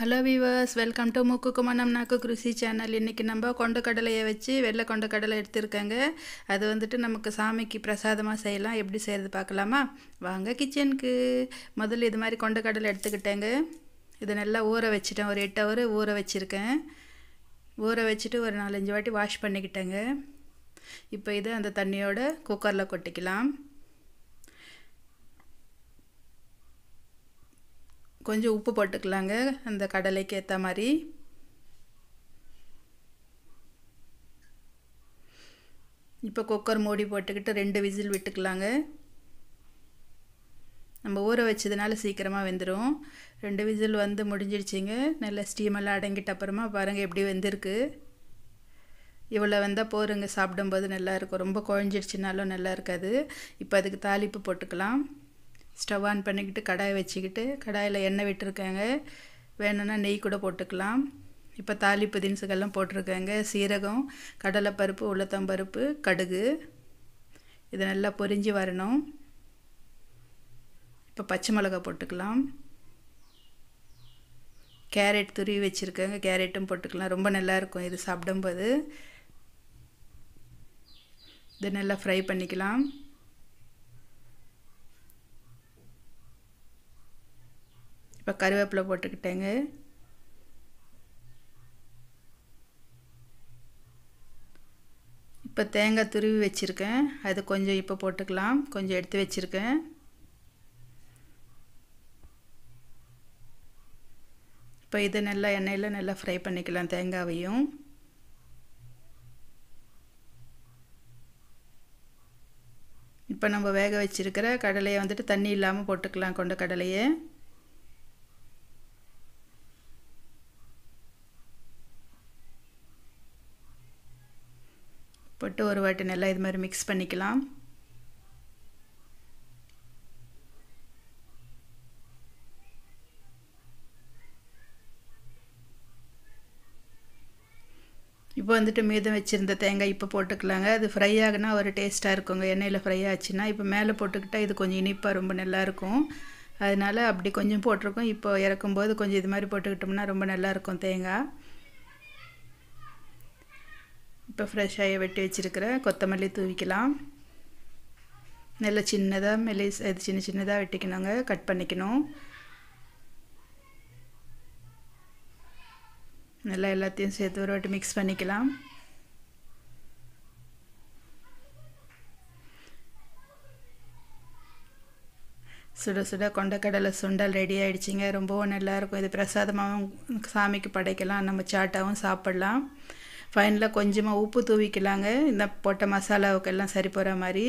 Hello viewers, welcome to முக்குக்குமனம் நாக்கு Krishi channel. இன்றைக்கி நம்ம கொண்டக்கடலையை வச்சு வெள்ளை கொண்டக்கடலை எடுத்துருக்கேங்க. அது வந்துட்டு நமக்கு சாமிக்கு பிரசாதமாக செய்யலாம். எப்படி செய்கிறது பார்க்கலாமா? வாங்க கிச்சனுக்கு. முதல்ல இது மாதிரி கொண்டக்கடலை எடுத்துக்கிட்டேங்க. இதை நல்லா ஊற வச்சுட்டேன். ஒரு 8 ஹவர் ஊற வச்சுருக்கேன். ஊற வச்சுட்டு ஒரு 4-5 வாட்டி வாஷ் பண்ணிக்கிட்டேங்க. இப்போ இதை அந்த தண்ணியோட குக்கரில் கொட்டிக்கலாம். கொஞ்சம் உப்பு போட்டுக்கலாங்க, அந்த கடலைக்கு ஏற்ற மாதிரி. இப்போ குக்கர் மூடி போட்டுக்கிட்டு 2 விசில் விட்டுக்கலாங்க. நம்ம ஊற வச்சதுனால சீக்கிரமாக வெந்துடும். 2 விசில் வந்து முடிஞ்சிடுச்சிங்க. நல்லா ஸ்டீமெல்லாம் அடங்கிட்ட அப்புறமா பாருங்கள் எப்படி வெந்திருக்கு. இவ்வளோ வந்தால் போருங்க, சாப்பிடும்போது நல்லாயிருக்கும். ரொம்ப குழஞ்சிடுச்சினாலும் நல்லா இருக்காது. இப்போ அதுக்கு தாளிப்பு போட்டுக்கலாம். ஸ்டவ் ஆன் பண்ணிக்கிட்டு கடாயை வச்சுக்கிட்டு கடாயில் எண்ணெய் விட்டுருக்கேங்க. வேணும்னா நெய் கூட போட்டுக்கலாம். இப்போ தாளிப்பு தினுசுகள்லாம் போட்டிருக்கேங்க. சீரகம், கடலைப்பருப்பு, உளுத்தம்பருப்பு, கடுகு. இது நல்லா பொரிஞ்சு வரணும். இப்போ பச்சை மிளகாய் போட்டுக்கலாம். கேரட் துருவி வச்சுருக்கேங்க, கேரட்டும் போட்டுக்கலாம். ரொம்ப நல்லாயிருக்கும் இது சாப்பிடும்போது. இது நல்லா ஃப்ரை பண்ணிக்கலாம். இப்போ கருவேப்பிலை போட்டுக்கிட்டேங்க. இப்போ தேங்காய் துருவி வச்சுருக்கேன், அது கொஞ்சம் இப்போ போட்டுக்கலாம். கொஞ்சம் எடுத்து வச்சுருக்கேன். இப்போ இது நல்லா எண்ணெயில் நல்லா ஃப்ரை பண்ணிக்கலாம் தேங்காவையும். இப்போ நம்ம வேக வச்சுருக்கிற கடலையை வந்துட்டு தண்ணி இல்லாமல் போட்டுக்கலாம். கொண்ட கடலையை போட்டு ஒரு வாட்டி நல்லா இது மாதிரி மிக்ஸ் பண்ணிக்கலாம். இப்போ வந்துட்டு மீதம் வச்சுருந்த தேங்காய் இப்போ போட்டுக்கலாங்க. அது ஃப்ரை ஆகுனா ஒரு டேஸ்ட்டாக இருக்குங்க. எண்ணெயில் ஃப்ரை ஆச்சுன்னா இப்போ மேலே போட்டுக்கிட்டால் இது கொஞ்சம் இனிப்பாக ரொம்ப நல்லாயிருக்கும். அதனால் அப்படி கொஞ்சம் போட்டிருக்கோம். இப்போ இறக்கும்போது கொஞ்சம் இது மாதிரி போட்டுக்கிட்டோம்னா ரொம்ப நல்லாயிருக்கும் தேங்காய். இப்போ ஃப்ரெஷ்ஷாக வெட்டி வச்சுருக்கிற கொத்தமல்லி தூவிக்கலாம். நல்லா சின்னதாக இது சின்ன சின்னதாக வெட்டிக்கணுங்க, கட் பண்ணிக்கணும். நல்லா எல்லாத்தையும் சேர்த்து ஒரு வாட்டி மிக்ஸ் பண்ணிக்கலாம். சுட சுட கொண்டக்கடலை சுண்டல் ரெடி ஆகிடுச்சிங்க. ரொம்பவும் நல்லாயிருக்கும். இது பிரசாதமாகவும் சாமிக்கு படைக்கலாம், நம்ம சாட்டாகவும் சாப்பிட்லாம். ஃபைனலாக கொஞ்சமாக உப்பு தூவிக்கலாங்க, இந்த போட்ட மசாலாவுக்கெல்லாம் சரி போகிற மாதிரி.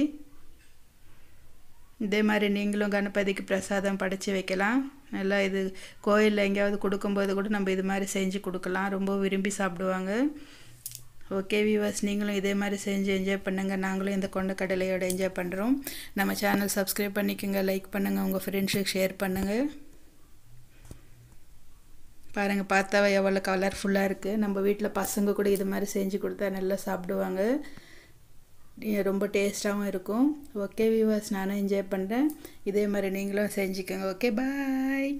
இதே மாதிரி நீங்களும் கணபதிக்கு பிரசாதம் படைச்சி வைக்கலாம். நல்லா இது கோயிலில் எங்கேயாவது கொடுக்கும்போது கூட நம்ம இது மாதிரி செஞ்சு கொடுக்கலாம். ரொம்ப விரும்பி சாப்பிடுவாங்க. ஓகே வியூவர்ஸ், நீங்களும் இதே மாதிரி செஞ்சு என்ஜாய் பண்ணுங்கள். நாங்களும் இந்த கொண்டக்கடலையோடு என்ஜாய் பண்ணுறோம். நம்ம சேனல் சப்ஸ்கிரைப் பண்ணிக்கோங்க, லைக் பண்ணுங்கள், உங்கள் ஃப்ரெண்ட்ஸுக்கு ஷேர் பண்ணுங்கள். பாருங்கள், பார்த்தாவே எவ்வளோ கலர்ஃபுல்லாக இருக்குது. நம்ம வீட்டில் பசங்க கூட இது மாதிரி செஞ்சு கொடுத்தா நல்லா சாப்பிடுவாங்க. ரொம்ப டேஸ்ட்டாகவும் இருக்கும். ஓகே வியூவர்ஸ், நானும் என்ஜாய் பண்ணுறேன். இதே மாதிரி நீங்களும் செஞ்சுக்கோங்க. ஓகே, பாய்.